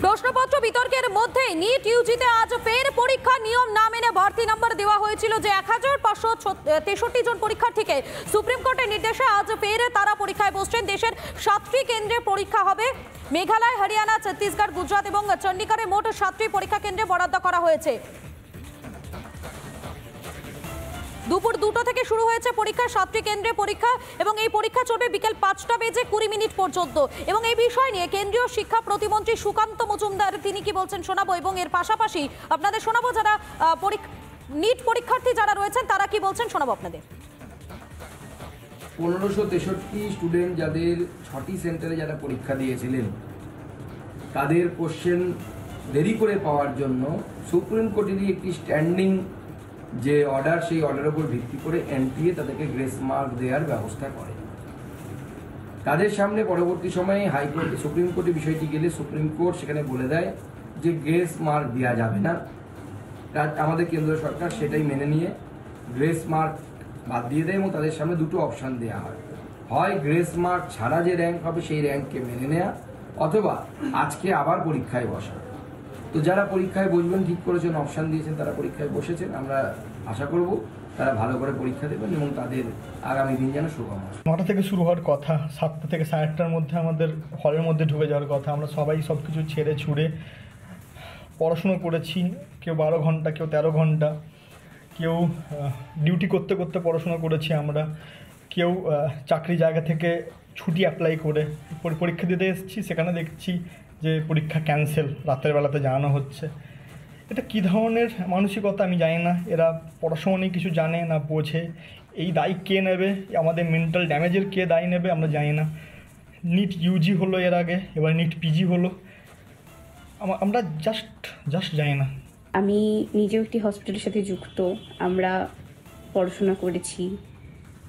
প্রশ্নপত্র বিতর্কের মধ্যে নিট ইউজিতে আজ ফের পরীক্ষা নিয়ম না মেনে বাড়তি নম্বর দেওয়া হয়েছিল যে 1563 জন পরীক্ষার্থীকে সুপ্রিম কোর্টের নির্দেশে আজ ফের তারা পরীক্ষায় বসছেন। দেশের 7টি কেন্দ্রে পরীক্ষা হবে। মেঘালয়, হরিয়ানা, ছত্তিশগড়, গুজরাট এবং চণ্ডীগড়ে মোট 7টি পরীক্ষা কেন্দ্রে বরাদ্দ করা হয়েছে। দুপুর 2টা থেকে শুরু হয়েছে পরীক্ষা। 7টি কেন্দ্রে পরীক্ষা এবং এই পরীক্ষা চলবে বিকেল 5টা বেজে 20 মিনিট পর্যন্ত। এবং এই বিষয় নিয়ে কেন্দ্রীয় শিক্ষা প্রতিমন্ত্রী সুকান্ত মজুমদার তিনি কি বলছেন শোনাবো, এবং এর পাশাপাশি আপনাদের শোনাবো যারা নিট পরীক্ষার্থী যারা রয়েছেন তারা কি বলছেন শোনাবো আপনাদের। 1563 স্টুডেন্ট যাদের 6টি সেন্টারে যারা পরীক্ষা দিয়েছিলেন তাদের কোশ্চেন দেরি করে পাওয়ার জন্য সুপ্রিম কোর্টেরই একটি স্ট্যান্ডিং যে অর্ডার, সেই অর্ডারের উপর ভিত্তি করে এনটিএ তাদেরকে গ্রেস মার্ক দেওয়ার ব্যবস্থা করে। তাদের সামনে পরবর্তী সময়ে হাইকোর্টে সুপ্রিম কোর্টে বিষয়টি গেলে সুপ্রিম কোর্ট সেখানে বলে দেয় যে গ্রেস মার্ক দেওয়া যাবে না। আমাদের কেন্দ্র সরকার সেটাই মেনে নিয়ে গ্রেস মার্ক বাদ দিয়ে দেয় এবং তাদের সামনে দুটো অপশান দেওয়া হয়। হয় গ্রেস মার্ক ছাড়া যে র্যাঙ্ক হবে সেই র্যাঙ্ককে মেনে নেওয়া, অথবা আজকে আবার পরীক্ষায় বসা। তো যারা পরীক্ষায় বসবেন ঠিক করেছেন, অপশান দিয়েছেন, তারা পরীক্ষায় বসেছেন। আমরা আশা করব তারা ভালো করে পরীক্ষা দেবেন এবং তাদের আগামী দিন যেন সুগম হয়। 9টা থেকে শুরু হওয়ার কথা, 7টা থেকে 8:30টার মধ্যে আমাদের হলের মধ্যে ঢুকে যাওয়ার কথা। আমরা সবাই সব কিছু ছেড়ে ছুড়ে পড়াশুনো করেছি, কেউ 12 ঘন্টা, কেউ 13 ঘন্টা, কেউ ডিউটি করতে করতে পড়াশোনা করেছি আমরা, কেউ চাকরি জায়গা থেকে ছুটি অ্যাপ্লাই করে পরীক্ষা দিতে এসেছি। সেখানে দেখছি যে পরীক্ষা ক্যান্সেল, রাতের বেলাতে জানানো হচ্ছে। এটা কী ধরনের মানসিকতা আমি জানি না। এরা পড়াশোনা নিয়ে কিছু জানে না, বোঝে। এই দায়ী কে নেবে, আমাদের মেন্টাল ড্যামেজের কে দায়ী নেবে আমরা জানি না। নিট ইউজি হলো এর আগে, এবার নিট পিজি হলো, আমরা জাস্ট জানি না। আমি নিজেও একটি হসপিটালের সাথে যুক্ত। আমরা পড়াশোনা করেছি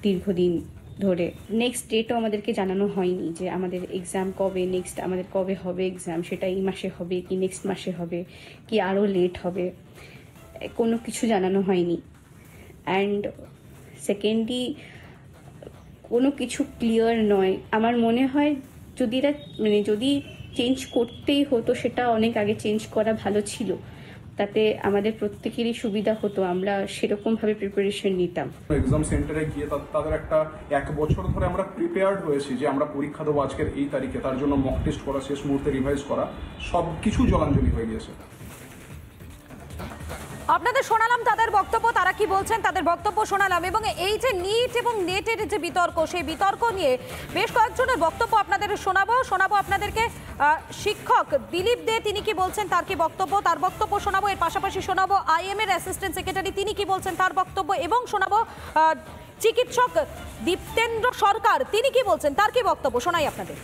দীর্ঘদিন ধরে। নেক্সট ডেটও আমাদেরকে জানানো হয়নি যে আমাদের এক্সাম কবে, নেক্সট আমাদের কবে হবে এক্সাম, সেটা এই মাসে হবে কি নেক্সট মাসে হবে কি আরও লেট হবে, কোনো কিছু জানানো হয়নি। অ্যান্ড সেকেন্ডলি কোনো কিছু ক্লিয়ার নয়। আমার মনে হয় যদি এরা যদি চেঞ্জ করতেই হতো সেটা অনেক আগে চেঞ্জ করা ভালো ছিল, তাতে আমাদের প্রত্যেকেরই সুবিধা হতো, আমরা সেরকমভাবে প্রিপারেশন নিতাম। এক্সাম সেন্টারে গিয়ে তাদের একটা 1 বছর ধরে আমরা প্রিপেয়ার্ড হয়েছি যে আমরা পরীক্ষা দেবো আজকের এই তারিখে, তার জন্য মক টেস্ট করা, শেষ মুহূর্তে রিভাইজ করা, সব কিছু জলাঞ্জলি হয়ে গিয়েছে। আপনাদের শোনালাম তাদের বক্তব্য, তারা কি বলছেন তাদের বক্তব্য শোনালাম। এবং এই যে নিট এবং নেটের যে বিতর্ক, সেই বিতর্ক নিয়ে বেশ কয়েকজনের বক্তব্য আপনাদের শোনাবো আপনাদেরকে। শিক্ষক দিলীপ দে তিনি কি বলছেন, তার কি বক্তব্য, তার বক্তব্য শোনাবো। এর পাশাপাশি শোনাবো IM এর অ্যাসিস্ট্যান্ট সেক্রেটারি তিনি কি বলছেন তার বক্তব্য, এবং শোনাবো চিকিৎসক দীপ্তেন্দ্র সরকার তিনি কি বলছেন তার কি বক্তব্য। শোনাই আপনাদের।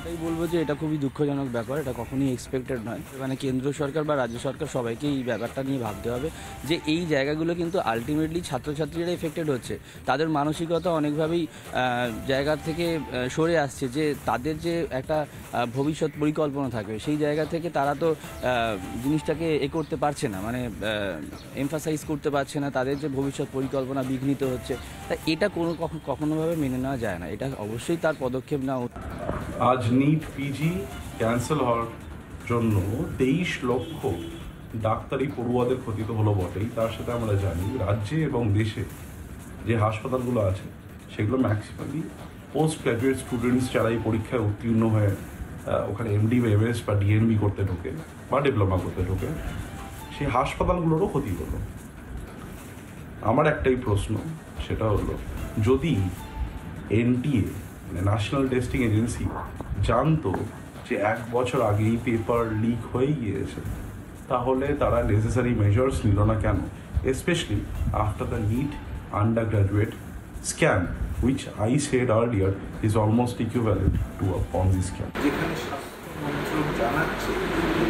এটাই বলবো যে এটা খুবই দুঃখজনক ব্যাপার, এটা কখনোই এক্সপেক্টেড নয়। মানে কেন্দ্র সরকার বা রাজ্য সরকার সবাইকে এই ব্যাপারটা নিয়ে ভাবতে হবে যে এই জায়গাগুলো কিন্তু আলটিমেটলি ছাত্রছাত্রীরা এফেক্টেড হচ্ছে। তাদের মানসিকতা অনেকভাবেই জায়গা থেকে সরে আসছে, যে তাদের যে একটা ভবিষ্যৎ পরিকল্পনা থাকবে সেই জায়গা থেকে তারা তো জিনিসটাকে করতে পারছে না, মানে এমফাসাইজ করতে পারছে না, তাদের যে ভবিষ্যৎ পরিকল্পনা বিঘ্নিত হচ্ছে। তা এটা কখনোভাবে মেনে নেওয়া যায় না, এটা অবশ্যই তার পদক্ষেপ নেওয়া। আজ নিট পিজি ক্যান্সেল হওয়ার জন্য 23 লক্ষ ডাক্তারি পড়ুয়াদের ক্ষতি তো হলো বটেই, তার সাথে আমরা জানি রাজ্যে এবং দেশে যে হাসপাতালগুলো আছে সেগুলো ম্যাক্সিমালি পোস্ট গ্র্যাজুয়েট স্টুডেন্টস যারা এই পরীক্ষায় উত্তীর্ণ হয়ে ওখানে MD বা MS বা DNB করতে ঢোকে বা ডিপ্লোমা করতে ঢোকে, সেই হাসপাতালগুলোরও ক্ষতি হলো। আমার একটাই প্রশ্ন, সেটা হলো যদি NTA ন্যাশনাল টেস্টিং এজেন্সি জানতো যে 1 বছর আগেই পেপার লিক হয়ে গিয়েছে, তাহলে তারা নেসেসারি মেজার্স নিল না কেন? Specially after the NEET undergraduate scam, which I said earlier is almost equivalent to a Ponzi scam. যেখানে স্বাস্থ্য মন্ত্রক জানাচ্ছে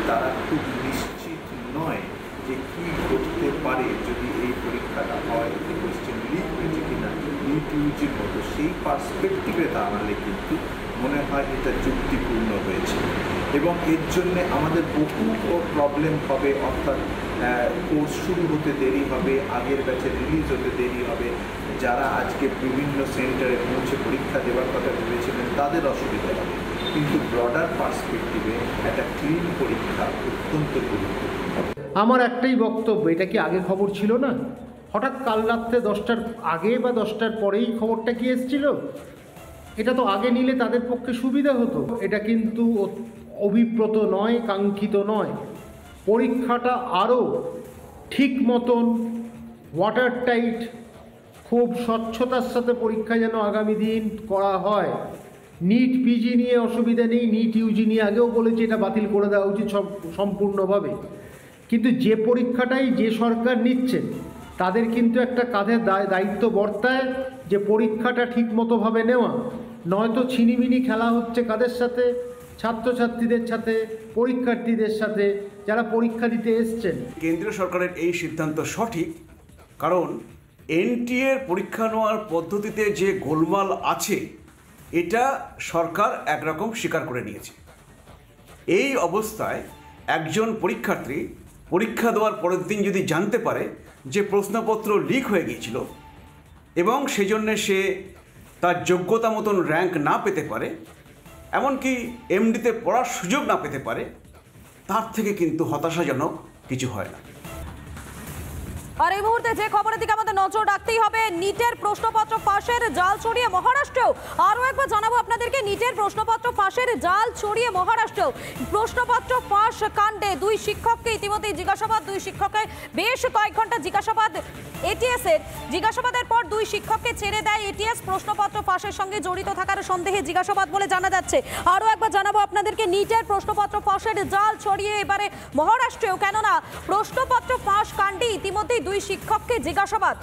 তারা খুব নিশ্চিত নয় যে কী ঘটতে পারে যদি এই পরীক্ষাটা হয়, কোয়েশ্চেন লিক হয়েছে কিনা নিট ইউজির মতো, সেই পার্সপেক্টিভে দাঁড়ালে কিন্তু মনে হয় এটা যুক্তিপূর্ণ হয়েছে। এবং এর জন্যে আমাদের বহু প্রবলেম হবে, অর্থাৎ কোর্স শুরু হতে দেরি হবে, আগের ব্যাচে রিলিজ হতে দেরি হবে, যারা আজকে বিভিন্ন সেন্টারে পৌঁছে পরীক্ষা দেওয়ার কথা ভেবেছিলেন তাদের অসুবিধা হবে। কিন্তু ব্রডার পার্সপেক্টিভে একটা ক্লিন পরীক্ষা অত্যন্ত গুরুত্বপূর্ণ। আমার একটাই বক্তব্য, এটা কি আগে খবর ছিল না? হঠাৎ কাল রাত্রে 10টার আগে বা 10টার পরেই খবরটা কি এসেছিল? এটা তো আগে নিলে তাদের পক্ষে সুবিধা হতো। এটা কিন্তু অভিপ্রত নয়, কাঙ্ক্ষিত নয়। পরীক্ষাটা আরও ঠিক মতন ওয়াটার টাইট, খুব স্বচ্ছতার সাথে পরীক্ষা যেন আগামী দিন করা হয়। নিট পিজি নিয়ে অসুবিধা নেই, নিট ইউজি নিয়ে আগেও বলেছি এটা বাতিল করে দেওয়া উচিত সম্পূর্ণভাবে। কিন্তু যে পরীক্ষাটাই যে সরকার নিচ্ছেন তাদের কিন্তু একটা কাঁধে দায়িত্ব বর্তায় যে পরীক্ষাটা ঠিক মতোভাবে নেওয়া, নয়তো ছিনিমিনি খেলা হচ্ছে কাদের সাথে? ছাত্রছাত্রীদের সাথে, পরীক্ষার্থীদের সাথে, যারা পরীক্ষা দিতে এসছেন। কেন্দ্রীয় সরকারের এই সিদ্ধান্ত সঠিক, কারণ এনটিএর পরীক্ষা নেওয়ার পদ্ধতিতে যে গোলমাল আছে এটা সরকার একরকম স্বীকার করে নিয়েছে। এই অবস্থায় একজন পরীক্ষার্থী পরীক্ষা দেওয়ার পরের দিন যদি জানতে পারে যে প্রশ্নপত্র লিক হয়ে গিয়েছিল এবং সেজন্য সে তার যোগ্যতা মতন র্যাঙ্ক না পেতে পারে, এমনকি এমডিতে পড়ার সুযোগ না পেতে পারে, তার থেকে কিন্তু হতাশাজনক কিছু হয় না। আর এই মুহূর্তে যে খবরের দিকে আমাদের নজর রাখতেই হবে, নিটের প্রশ্নপত্র ফাঁসের জাল ছড়িয়ে মহারাষ্ট্রেও। আরও একবার জানাবো আপনাদেরকে, নিটের প্রশ্নপত্র ফাঁসের জাল ছড়িয়ে মহারাষ্ট্রেও। প্রশ্নপত্র ফাঁস কাণ্ডে 2 শিক্ষককে ইতিমধ্যেই জিজ্ঞাসাবাদ, 2 শিক্ষকের বেশ কয়েক ঘন্টা জিজ্ঞাসাবাদ এটিএস এর। জিজ্ঞাসাবাদের পর 2 শিক্ষককে ছেড়ে দেয় এটিএস। প্রশ্নপত্র ফাঁসের সঙ্গে জড়িত থাকার সন্দেহে জিজ্ঞাসাবাদ বলে জানা যাচ্ছে। আরও একবার জানাবো আপনাদেরকে, নিটের প্রশ্নপত্র ফাঁসের জাল ছড়িয়ে এবারে মহারাষ্ট্রেও, কেননা প্রশ্নপত্র ফাঁস কাণ্ডে ইতিমধ্যেই 2 শিক্ষককে জিজ্ঞাসাবাদ।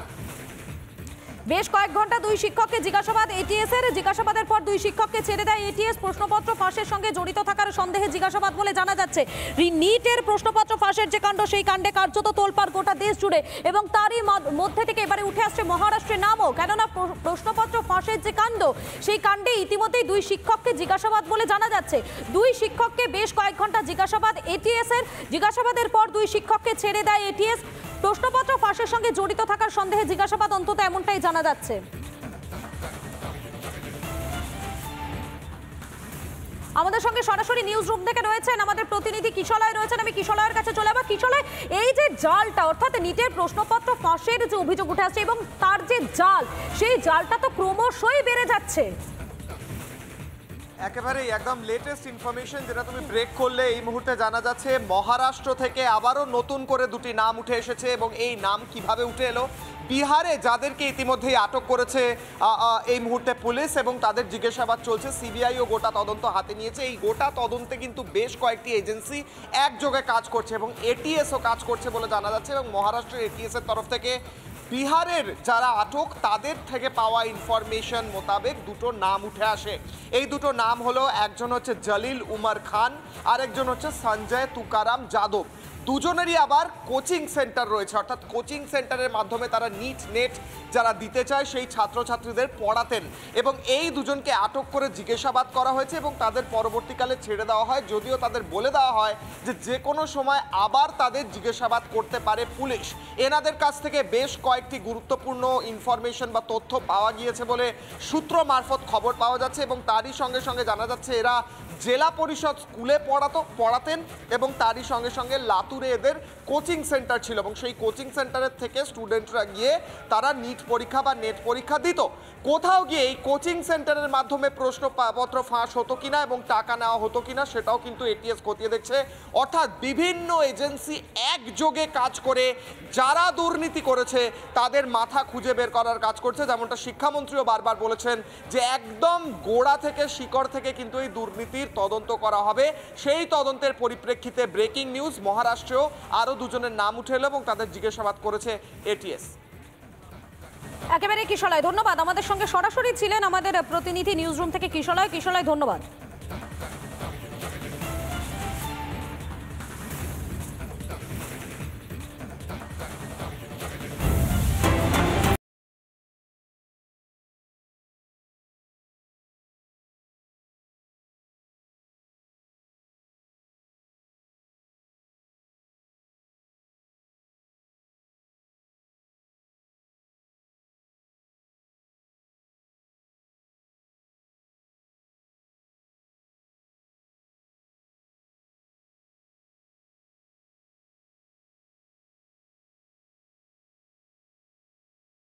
বেশ কয়েক ঘন্টা 2 শিক্ষককে জিজ্ঞাসাবাদ এটিএস এর। জিজ্ঞাসাবাদের পর 2 শিক্ষককে ছেড়ে দেয় এটিএস। প্রশ্নপত্র ফাঁসের সঙ্গে জড়িত থাকার সন্দেহে জিজ্ঞাসাবাদ বলে জানা যাচ্ছে। নিটের প্রশ্নপত্র ফাঁসের যে কাণ্ড, সেই কাণ্ডে কার্যত তোলপাড় গোটা দেশ জুড়ে, এবং তারই মধ্যে থেকে এবারে উঠে আসছে মহারাষ্ট্রের নামও, কেননা প্রশ্নপত্র ফাঁসের যে কাণ্ড, সেই কাণ্ডে ইতিমধ্যেই 2 শিক্ষককে জিজ্ঞাসাবাদ বলে জানা যাচ্ছে। 2 শিক্ষককে বেশ কয়েক ঘন্টা জিজ্ঞাসাবাদ এটিএস এর। জিজ্ঞাসাবাদের পর 2 শিক্ষককে ছেড়ে দেয় এটিএস। প্রশ্নপত্র ফাঁসের সঙ্গে জড়িত থাকার সন্দেহে জিজ্ঞাসাবাদ, অন্তত এমনটাই জানা যাচ্ছে। আমাদের সঙ্গে সরাসরি নিউজ রুম থেকে রয়েছেন আমাদের প্রতিনিধি কিশলয় রয়েছেন। আমি কিশলয়ের কাছে চলে যাবো। কিশলয়, এই যে জালটা, অর্থাৎ নিটের প্রশ্নপত্র ফাঁসের যে অভিযোগ উঠে আসছে এবং তার যে জাল, সেই জালটা তো ক্রমশই বেড়ে যাচ্ছে। একেবারেই একদম লেটেস্ট ইনফরমেশন যেটা তুমি ব্রেক করলে, এই মুহূর্তে জানা যাচ্ছে মহারাষ্ট্র থেকে আবারও নতুন করে 2টি নাম উঠে এসেছে। এবং এই নাম কিভাবে উঠে এলো? বিহারে যাদেরকে ইতিমধ্যেই আটক করেছে এই মুহূর্তে পুলিশ, এবং তাদের জিজ্ঞাসাবাদ চলছে। সিবিআইও গোটা তদন্ত হাতে নিয়েছে। এই গোটা তদন্তে কিন্তু বেশ কয়েকটি এজেন্সি একযোগে কাজ করছে এবং এটিএসও কাজ করছে বলে জানা যাচ্ছে। এবং মহারাষ্ট্রের এটিএসের তরফ থেকে বিহারের যারা আটক তাদের থেকে পাওয়া ইনফরমেশন মোতাবেক 2টো নাম উঠে আসে। এই 2টো নাম হলো, একজন হচ্ছে জলিল উমর খান, আর একজন হচ্ছে সঞ্জয় তুকারাম যাদব। দুজনেরই আবার কোচিং সেন্টার রয়েছে, অর্থাৎ কোচিং সেন্টারের মাধ্যমে তারা নিট নেট যারা দিতে চায় সেই ছাত্রছাত্রীদের পড়াতেন। এবং এই দুজনকে আটক করে জিজ্ঞাসাবাদ করা হয়েছে এবং তাদের পরবর্তীকালে ছেড়ে দেওয়া হয়, যদিও তাদের বলে দেওয়া হয় যে কোনো সময় আবার তাদের জিজ্ঞাসাবাদ করতে পারে পুলিশ। এনাদের কাছ থেকে বেশ কয়েকটি গুরুত্বপূর্ণ ইনফরমেশন বা তথ্য পাওয়া গিয়েছে বলে সূত্র মারফত খবর পাওয়া যাচ্ছে। এবং তারই সঙ্গে সঙ্গে জানা যাচ্ছে এরা জেলা পরিষদ স্কুলে পড়াতেন এবং তারই সঙ্গে সঙ্গে লাতুরে এদের কোচিং সেন্টার ছিল, এবং সেই কোচিং সেন্টারের থেকে স্টুডেন্টরা গিয়ে তারা নিট পরীক্ষা বা নেট পরীক্ষা দিত। কোথাও গিয়ে এই কোচিং সেন্টারের মাধ্যমে প্রশ্নপত্র ফাঁস হতো কিনা এবং টাকা নেওয়া হতো কিনা সেটাও কিন্তু এটিএস খতিয়ে দেখছে। অর্থাৎ বিভিন্ন এজেন্সি একযোগে কাজ করে যারা দুর্নীতি করেছে তাদের মাথা খুঁজে বের করার কাজ করছে। যেমনটা শিক্ষামন্ত্রীও বারবার বলেছেন যে একদম গোড়া থেকে, শিকড় থেকে কিন্তু এই দুর্নীতির তদন্ত করা হবে। সেই তদন্তের পরিপ্রেক্ষিতে ব্রেকিং নিউজ, মহারাষ্ট্রেও আরও 2জনের নাম উঠে এলো এবং তাদের জিজ্ঞাসাবাদ করেছে এটিএস। একেবারে কিশলয়, ধন্যবাদ। আমাদের সঙ্গে সরাসরি ছিলেন আমাদের প্রতিনিধি নিউজ রুম থেকে কিশলয়। কিশলয়, ধন্যবাদ।